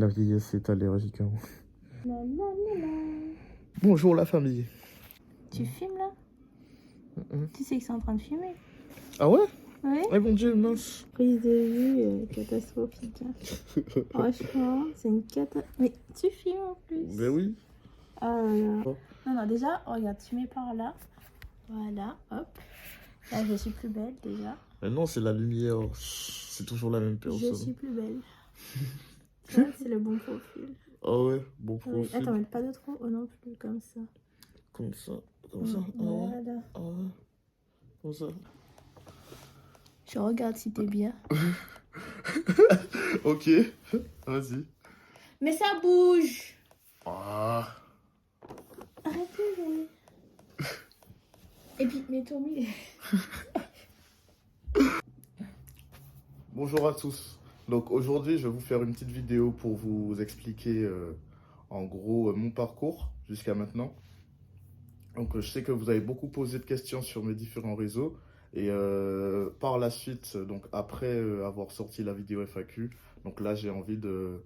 La vieillesse est allergique. Hein. La, la, la, la. Bonjour la famille. Tu filmes là? Tu sais que c'est en train de filmer? Ah ouais? Oui. Eh mon Dieu, mince. Prise de vue catastrophique. Franchement, c'est une catastrophe. Mais tu filmes en plus. Ben oui. Ah là là. Bon. Non, déjà, regarde, tu mets par là. Voilà, hop. Là, je suis plus belle déjà. Mais non, c'est la lumière. C'est toujours la même personne. Je suis plus belle. Ça, c'est le bon profil. Ah ouais, bon Oui. profil. Attends, mais pas de trop. Oh non plus, comme ça. Comme ça, comme ça. Ah ouais. Voilà. Ah ouais. Comme ça. Je regarde si t'es bien. Ok, vas-y. Mais ça bouge. Ah. Arrêtez. Et puis, mais Tommy. Bonjour à tous. Donc aujourd'hui, je vais vous faire une petite vidéo pour vous expliquer en gros mon parcours jusqu'à maintenant. Donc je sais que vous avez beaucoup posé de questions sur mes différents réseaux et par la suite, donc après avoir sorti la vidéo FAQ, donc là j'ai envie de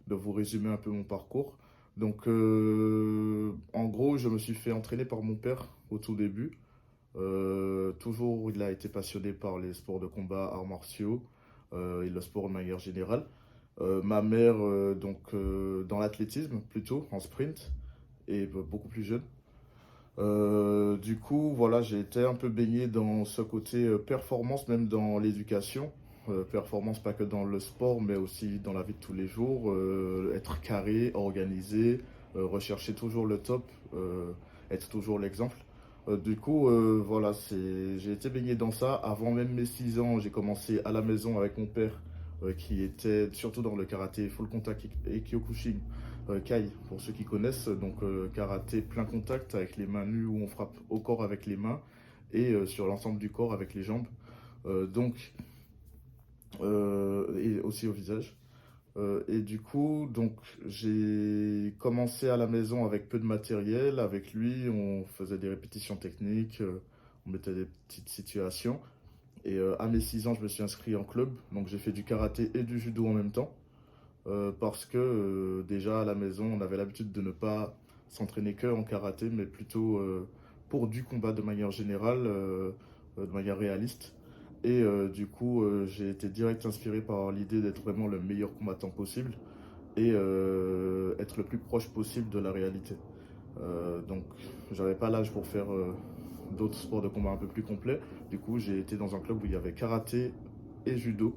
vous résumer un peu mon parcours. Donc en gros, je me suis fait entraîner par mon père au tout début. Toujours, il a été passionné par les sports de combat, arts martiaux et le sport de manière générale. Ma mère, dans l'athlétisme plutôt, en sprint, et beaucoup plus jeune. Du coup, voilà, j'ai été un peu baigné dans ce côté performance, même dans l'éducation. Performance pas que dans le sport, mais aussi dans la vie de tous les jours. Être carré, organisé, rechercher toujours le top, être toujours l'exemple. Voilà, j'ai été baigné dans ça. Avant même mes 6 ans, j'ai commencé à la maison avec mon père, qui était surtout dans le karaté full contact et Kyokushin. Kai, pour ceux qui connaissent, donc karaté plein contact avec les mains nues où on frappe au corps avec les mains et sur l'ensemble du corps avec les jambes, et aussi au visage. Et du coup, donc j'ai commencé à la maison avec peu de matériel. Avec lui, on faisait des répétitions techniques, on mettait des petites situations. Et à mes 6 ans, je me suis inscrit en club. Donc j'ai fait du karaté et du judo en même temps. Parce que déjà à la maison, on avait l'habitude de ne pas s'entraîner que en karaté, mais plutôt pour du combat de manière générale, de manière réaliste. Et j'ai été direct inspiré par l'idée d'être vraiment le meilleur combattant possible et être le plus proche possible de la réalité. Donc, j'avais pas l'âge pour faire d'autres sports de combat un peu plus complets. Du coup, j'ai été dans un club où il y avait karaté et judo,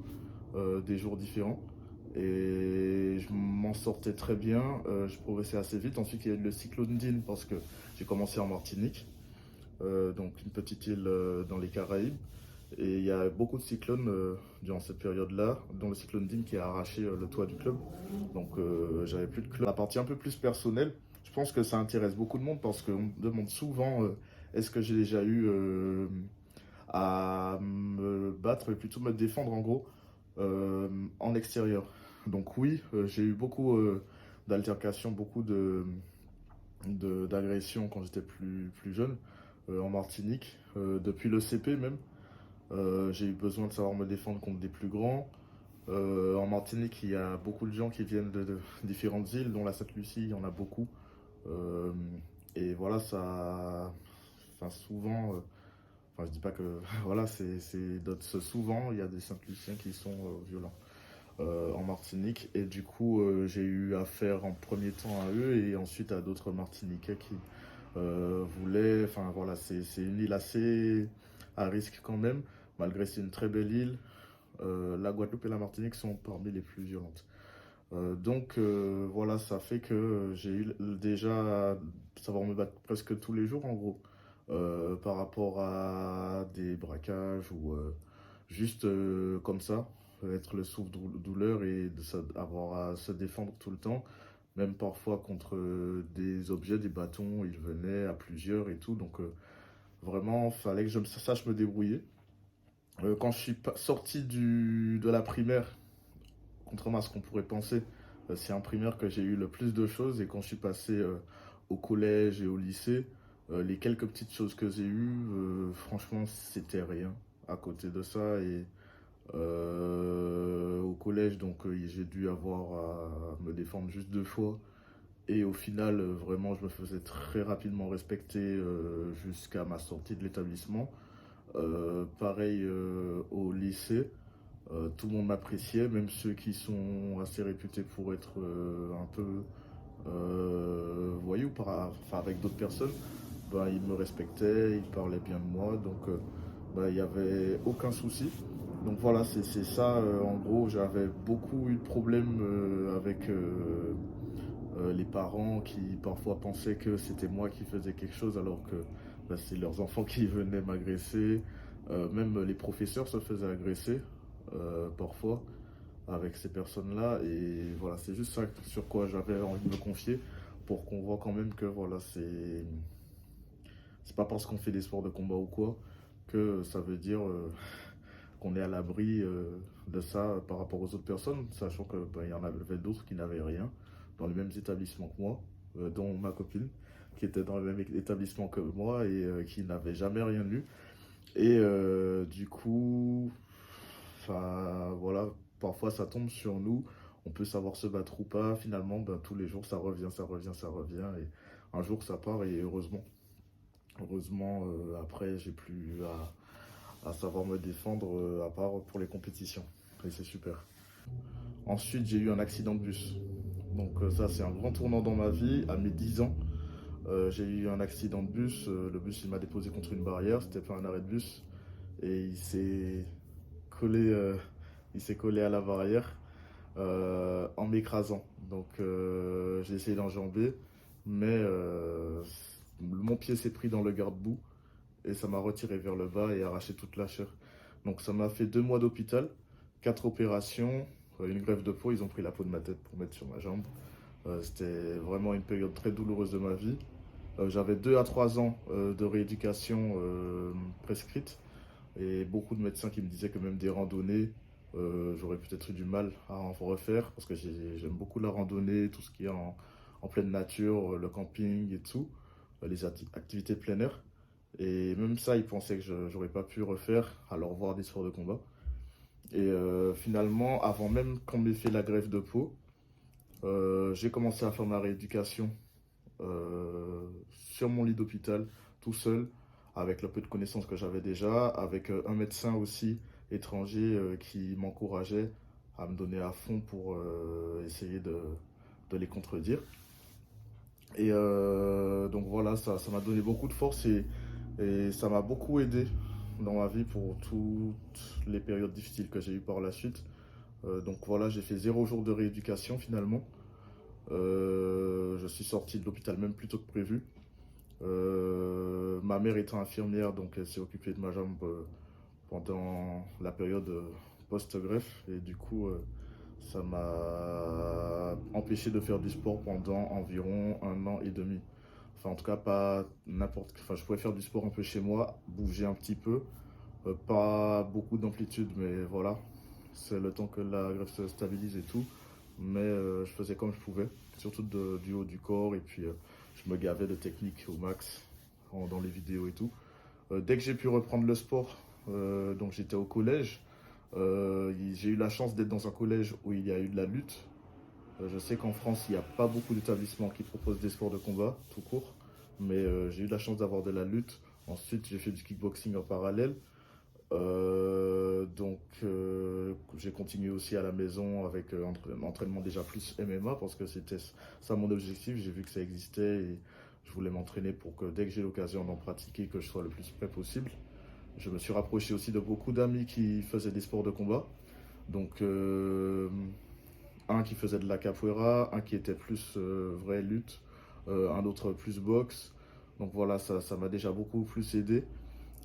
des jours différents. Et je m'en sortais très bien, je progressais assez vite. Ensuite, il y a eu le cyclone Dean parce que j'ai commencé en Martinique, donc une petite île dans les Caraïbes. Et il y a beaucoup de cyclones durant cette période-là, dont le cyclone Dean qui a arraché le toit du club. Donc j'avais plus de club. La partie un peu plus personnelle, je pense que ça intéresse beaucoup de monde parce qu'on me demande souvent est-ce que j'ai déjà eu à me battre, mais plutôt me défendre en gros en extérieur. Donc oui, j'ai eu beaucoup d'altercations, beaucoup d'agressions quand j'étais plus jeune en Martinique, depuis le CP même. J'ai eu besoin de savoir me défendre contre des plus grands. En Martinique, il y a beaucoup de gens qui viennent de différentes îles, dont la Sainte-Lucie, il y en a beaucoup. Euh, et voilà, ça. Enfin, souvent. Enfin, je dis pas que. Voilà, souvent, il y a des Saint-Luciens qui sont violents en Martinique. Et du coup, j'ai eu affaire en premier temps à eux et ensuite à d'autres Martiniquais qui voulaient. Enfin, voilà, c'est une île assez à risque quand même, malgré que c'est une très belle île. La Guadeloupe et la Martinique sont parmi les plus violentes. Voilà, ça fait que j'ai eu déjà à savoir me battre presque tous les jours en gros, par rapport à des braquages ou juste comme ça, être le souffre-douleur et avoir à se défendre tout le temps, même parfois contre des objets, des bâtons, ils venaient à plusieurs et tout, donc vraiment, fallait que je sache me débrouiller. Quand je suis sorti de la primaire, contrairement à ce qu'on pourrait penser, c'est en primaire que j'ai eu le plus de choses et quand je suis passé au collège et au lycée, les quelques petites choses que j'ai eues, franchement, c'était rien à côté de ça et Au collège, donc j'ai dû avoir à me défendre juste 2 fois. Et au final, vraiment, je me faisais très rapidement respecter jusqu'à ma sortie de l'établissement. Pareil au lycée, tout le monde m'appréciait, même ceux qui sont assez réputés pour être un peu voyous enfin, avec d'autres personnes. Ben, ils me respectaient, ils parlaient bien de moi, donc ben, il n'y avait aucun souci. Donc voilà, c'est ça, en gros, j'avais beaucoup eu de problèmes avec les parents qui parfois pensaient que c'était moi qui faisais quelque chose alors que ben, c'est leurs enfants qui venaient m'agresser. Même les professeurs se faisaient agresser parfois avec ces personnes-là. Et voilà, c'est juste ça sur quoi j'avais envie de me confier pour qu'on voit quand même que voilà, c'est pas parce qu'on fait des sports de combat ou quoi que ça veut dire qu'on est à l'abri de ça par rapport aux autres personnes, sachant que ben, il y en avait d'autres qui n'avaient rien dans les mêmes établissements que moi, dont ma copine qui était dans le même établissement que moi et qui n'avait jamais rien eu. Et du coup, enfin voilà, parfois ça tombe sur nous, on peut savoir se battre ou pas, finalement ben, tous les jours ça revient, ça revient, ça revient, et un jour ça part et heureusement. Heureusement, après, j'ai plus à savoir me défendre, à part pour les compétitions. Et c'est super. Ensuite, j'ai eu un accident de bus. Donc ça, c'est un grand tournant dans ma vie. À mes 10 ans, j'ai eu un accident de bus. Le bus, il m'a déposé contre une barrière. C'était pas un arrêt de bus. Et collé, euh, il s'est collé à la barrière en m'écrasant. Donc j'ai essayé d'enjamber. Mais mon pied s'est pris dans le garde-boue et ça m'a retiré vers le bas et arraché toute la chair. Donc ça m'a fait 2 mois d'hôpital, 4 opérations, une greffe de peau. Ils ont pris la peau de ma tête pour mettre sur ma jambe. C'était vraiment une période très douloureuse de ma vie. J'avais 2 à 3 ans de rééducation prescrite et beaucoup de médecins qui me disaient que même des randonnées, j'aurais peut-être eu du mal à en refaire parce que j'aime beaucoup la randonnée, tout ce qui est en pleine nature, le camping et tout, les activités de plein air. Et même ça, ils pensaient que je n'aurais pas pu refaire, alors voir des sports de combat. Et finalement, avant même qu'on m'ait fait la greffe de peau, j'ai commencé à faire ma rééducation sur mon lit d'hôpital, tout seul, avec le peu de connaissances que j'avais déjà, avec un médecin aussi étranger qui m'encourageait à me donner à fond pour essayer de les contredire. Et donc voilà, ça m'a donné beaucoup de force et ça m'a beaucoup aidé dans ma vie pour toutes les périodes difficiles que j'ai eues par la suite. Donc voilà, j'ai fait 0 jour de rééducation finalement. Je suis sorti de l'hôpital même plus tôt que prévu. Ma mère étant infirmière, donc elle s'est occupée de ma jambe pendant la période post-greffe. Et du coup, ça m'a empêché de faire du sport pendant environ 1 an et demi. Enfin, en tout cas, pas n'importe. Enfin, je pouvais faire du sport un peu chez moi, bouger un petit peu. Pas beaucoup d'amplitude, mais voilà. C'est le temps que la greffe se stabilise et tout. Mais je faisais comme je pouvais, surtout du haut du corps. Et puis, je me gavais de technique au max dans les vidéos et tout. Dès que j'ai pu reprendre le sport, donc j'étais au collège. J'ai eu la chance d'être dans un collège où il y a eu de la lutte. Je sais qu'en France, il n'y a pas beaucoup d'établissements qui proposent des sports de combat, tout court. Mais j'ai eu la chance d'avoir de la lutte. Ensuite, j'ai fait du kickboxing en parallèle. Donc, j'ai continué aussi à la maison avec un entraînement déjà plus MMA parce que c'était ça mon objectif. J'ai vu que ça existait et je voulais m'entraîner pour que dès que j'ai l'occasion d'en pratiquer, que je sois le plus prêt possible. Je me suis rapproché aussi de beaucoup d'amis qui faisaient des sports de combat. Donc, un qui faisait de la capoeira, un qui était plus vraie lutte, un autre plus boxe. Donc voilà, ça m'a déjà beaucoup plus aidé.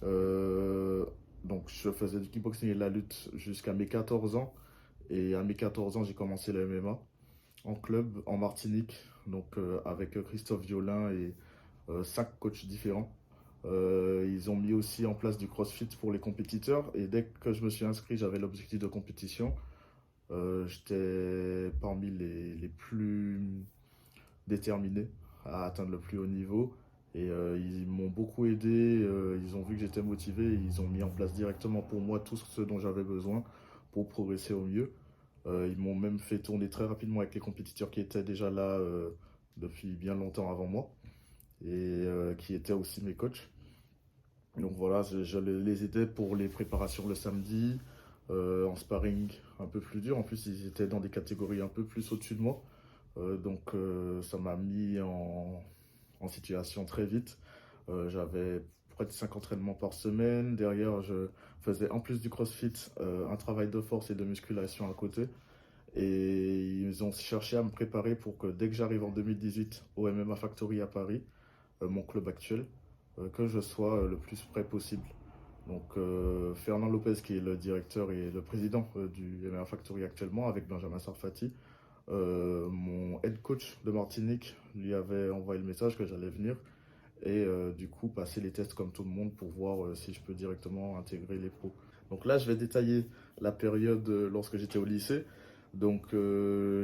Euh, donc je faisais du kickboxing et de la lutte jusqu'à mes 14 ans. Et à mes 14 ans, j'ai commencé le MMA en club en Martinique, donc avec Christophe Violin et 5 coachs différents. Ils ont mis aussi en place du CrossFit pour les compétiteurs. Et dès que je me suis inscrit, j'avais l'objectif de compétition. J'étais parmi les plus déterminés à atteindre le plus haut niveau. Et ils m'ont beaucoup aidé, ils ont vu que j'étais motivé, et ils ont mis en place directement pour moi tout ce dont j'avais besoin pour progresser au mieux. Ils m'ont même fait tourner très rapidement avec les compétiteurs qui étaient déjà là depuis bien longtemps avant moi et qui étaient aussi mes coachs. Donc voilà, je les aidais pour les préparations le samedi, en sparring un peu plus dur. En plus, ils étaient dans des catégories un peu plus au-dessus de moi. Ça m'a mis en situation très vite. J'avais près de 5 entraînements par semaine. Derrière, je faisais en plus du CrossFit un travail de force et de musculation à côté. Et ils ont cherché à me préparer pour que dès que j'arrive en 2018 au MMA Factory à Paris, mon club actuel, que je sois le plus près possible. Donc Fernand Lopez, qui est le directeur et le président du MMA Factory actuellement, avec Benjamin Sarfati, mon head coach de Martinique lui avait envoyé le message que j'allais venir et du coup passer les tests comme tout le monde pour voir si je peux directement intégrer les pros. Donc là, je vais détailler la période lorsque j'étais au lycée. Donc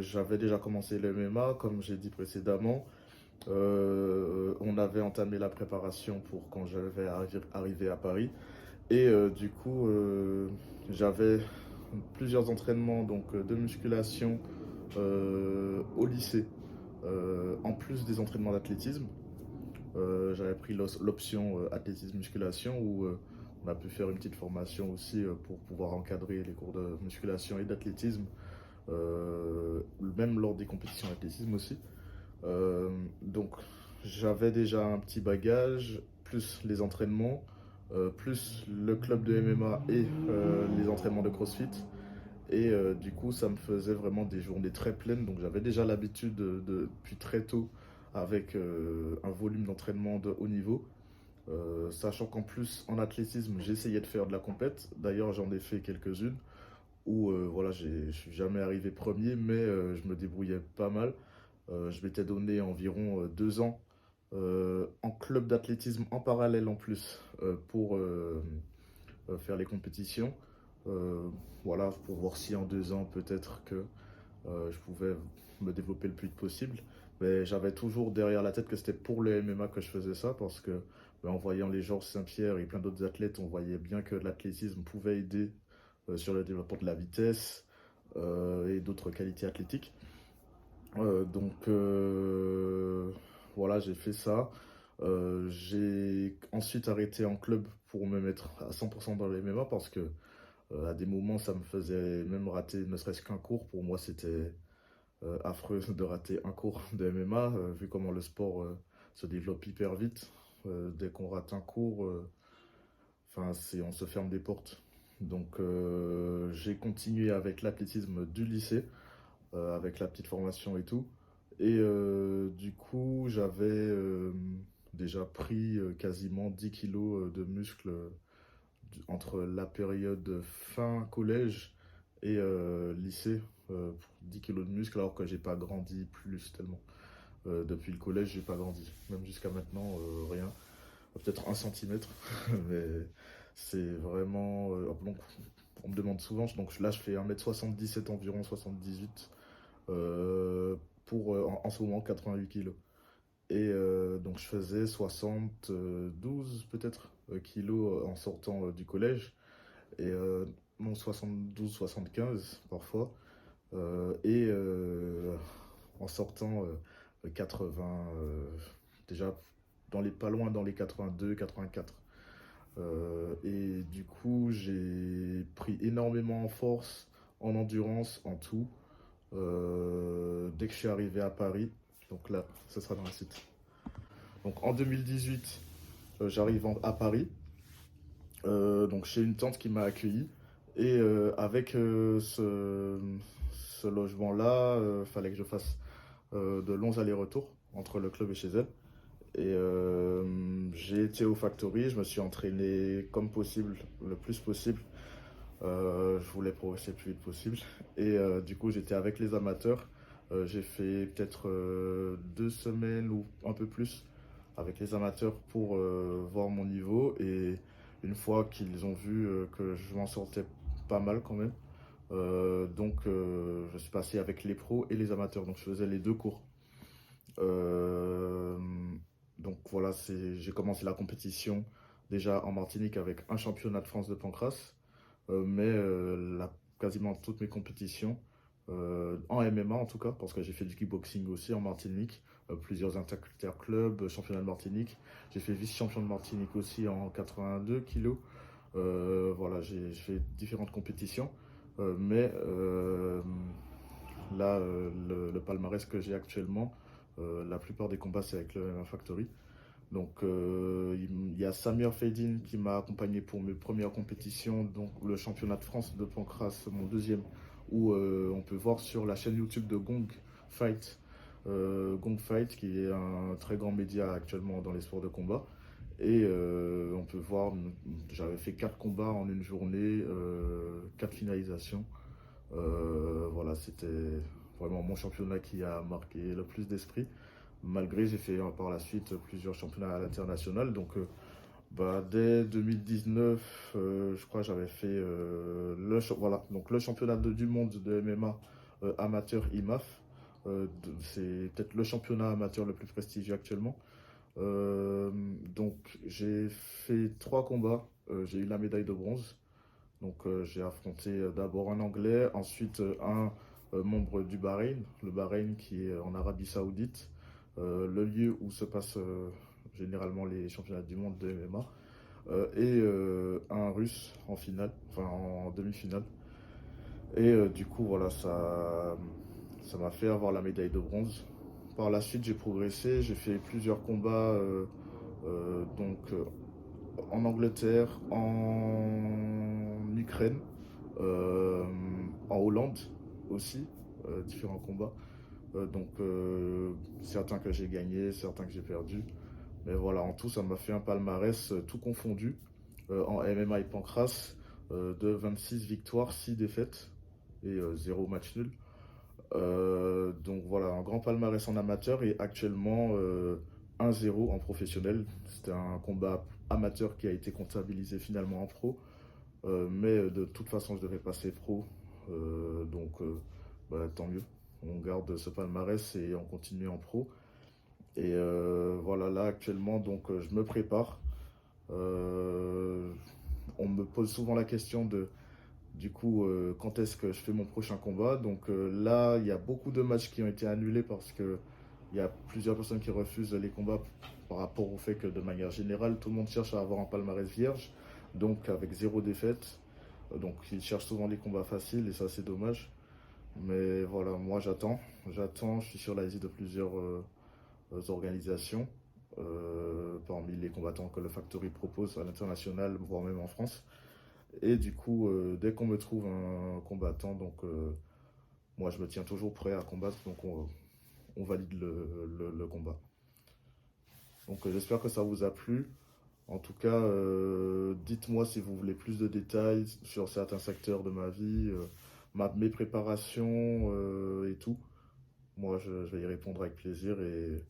j'avais déjà commencé le MMA, comme j'ai dit précédemment. On avait entamé la préparation pour quand je vais arriver à Paris. Et du coup, j'avais plusieurs entraînements donc, de musculation au lycée, en plus des entraînements d'athlétisme. J'avais pris l'option athlétisme-musculation où on a pu faire une petite formation aussi pour pouvoir encadrer les cours de musculation et d'athlétisme, même lors des compétitions d'athlétisme aussi. Donc j'avais déjà un petit bagage, plus les entraînements, plus le club de MMA et les entraînements de CrossFit. Et du coup, ça me faisait vraiment des journées très pleines. Donc j'avais déjà l'habitude depuis très tôt avec un volume d'entraînement de haut niveau. Sachant qu'en plus, en athlétisme, j'essayais de faire de la compète. D'ailleurs, j'en ai fait quelques-unes où voilà, je suis jamais arrivé premier, mais je me débrouillais pas mal. Je m'étais donné environ 2 ans en club d'athlétisme en parallèle en plus pour faire les compétitions. Euh, voilà, pour voir si en 2 ans peut-être que je pouvais me développer le plus vite possible. Mais j'avais toujours derrière la tête que c'était pour le MMA que je faisais ça parce que en voyant les Georges Saint-Pierre et plein d'autres athlètes, on voyait bien que l'athlétisme pouvait aider sur le développement de la vitesse et d'autres qualités athlétiques. Voilà, j'ai fait ça. J'ai ensuite arrêté en club pour me mettre à 100% dans le MMA parce que à des moments ça me faisait même rater ne serait-ce qu'un cours. Pour moi c'était affreux de rater un cours de MMA vu comment le sport se développe hyper vite. Dès qu'on rate un cours, on se ferme des portes. Donc j'ai continué avec l'athlétisme du lycée avec la petite formation et tout. Et du coup, j'avais déjà pris quasiment 10 kilos de muscles entre la période fin collège et lycée. 10 kilos de muscles alors que j'ai pas grandi plus tellement. Depuis le collège, j'ai pas grandi. Même jusqu'à maintenant, rien. Peut-être 1 centimètre. Mais c'est vraiment... donc, on me demande souvent, donc là je fais 1,77 m environ, 78 pour en ce moment 88 kilos. Et donc je faisais 72 peut-être kilos en sortant du collège. Et non, 72, 75 parfois. Et en sortant 80, déjà pas loin dans les 82, 84. Et du coup, j'ai pris énormément en force, en endurance, en tout. Dès que je suis arrivé à Paris, donc là, ce sera dans la suite. Donc en 2018, j'arrive à Paris, donc chez une tante qui m'a accueilli. Et avec ce logement-là, il fallait que je fasse de longs allers-retours entre le club et chez elle. Et j'ai été au factory, je me suis entraîné comme possible, le plus possible. Je voulais progresser le plus vite possible. Et du coup, j'étais avec les amateurs. J'ai fait peut-être 2 semaines ou un peu plus avec les amateurs pour voir mon niveau. Et une fois qu'ils ont vu que je m'en sortais pas mal quand même, je suis passé avec les pros et les amateurs. Donc je faisais les deux cours. Euh, donc voilà, j'ai commencé la compétition déjà en Martinique avec un championnat de France de pancrace. Mais quasiment toutes mes compétitions, en MMA en tout cas, parce que j'ai fait du kickboxing aussi en Martinique, plusieurs interclubs, championnat de Martinique. J'ai fait vice-champion de Martinique aussi en 82 kilos. Voilà, j'ai fait différentes compétitions. Mais là, le palmarès que j'ai actuellement, la plupart des combats, c'est avec le MMA Factory. Donc, il y a Samir Feydin qui m'a accompagné pour mes premières compétitions, donc le championnat de France de Pancras, mon deuxième, où on peut voir sur la chaîne YouTube de Fight, Gong Fight, qui est un très grand média actuellement dans les sports de combat. Et on peut voir, j'avais fait 4 combats en une journée, 4 finalisations. Voilà, c'était vraiment mon championnat qui a marqué le plus d'esprit. Malgré, j'ai fait par la suite plusieurs championnats à l'international. Donc, dès 2019, je crois que j'avais fait voilà, donc le championnat du monde de MMA amateur IMAF. C'est peut-être le championnat amateur le plus prestigieux actuellement. Donc, j'ai fait 3 combats. J'ai eu la médaille de bronze. Donc, j'ai affronté d'abord un Anglais, ensuite un membre du Bahreïn, le Bahreïn qui est en Arabie Saoudite, le lieu où se passent généralement les championnats du monde de MMA, et un Russe en finale, enfin en demi-finale. Et du coup, voilà, ça m'a fait avoir la médaille de bronze. Par la suite, j'ai progressé, j'ai fait plusieurs combats, en Angleterre, en Ukraine, euh, en Hollande aussi, différents combats. Certains que j'ai gagnés, certains que j'ai perdus. Mais voilà, en tout, ça m'a fait un palmarès tout confondu en MMA et Pancras de 26 victoires, 6 défaites et 0 match nul. Donc voilà, un grand palmarès en amateur et actuellement 1-0 en professionnel. C'était un combat amateur qui a été comptabilisé finalement en pro. Mais de toute façon, je devais passer pro. Tant mieux. On garde ce palmarès et on continue en pro. Et voilà, là actuellement, donc je me prépare. Euh, on me pose souvent la question de, du coup, quand est-ce que je fais mon prochain combat. Donc là, il y a beaucoup de matchs qui ont été annulés parce que il y a plusieurs personnes qui refusent les combats par rapport au fait que de manière générale, tout le monde cherche à avoir un palmarès vierge, donc avec 0 défaite. Donc ils cherchent souvent les combats faciles et ça c'est dommage. Mais voilà, moi j'attends, je suis sur la liste de plusieurs organisations, parmi les combattants que le Factory propose à l'international, voire même en France. Et du coup, dès qu'on me trouve un combattant, moi je me tiens toujours prêt à combattre, donc on valide le combat. Donc j'espère que ça vous a plu. En tout cas, dites-moi si vous voulez plus de détails sur certains secteurs de ma vie, mes préparations et tout. Moi, je vais y répondre avec plaisir et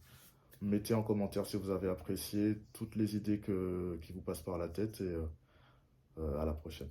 mettez en commentaire si vous avez apprécié toutes les idées qui vous passent par la tête et à la prochaine.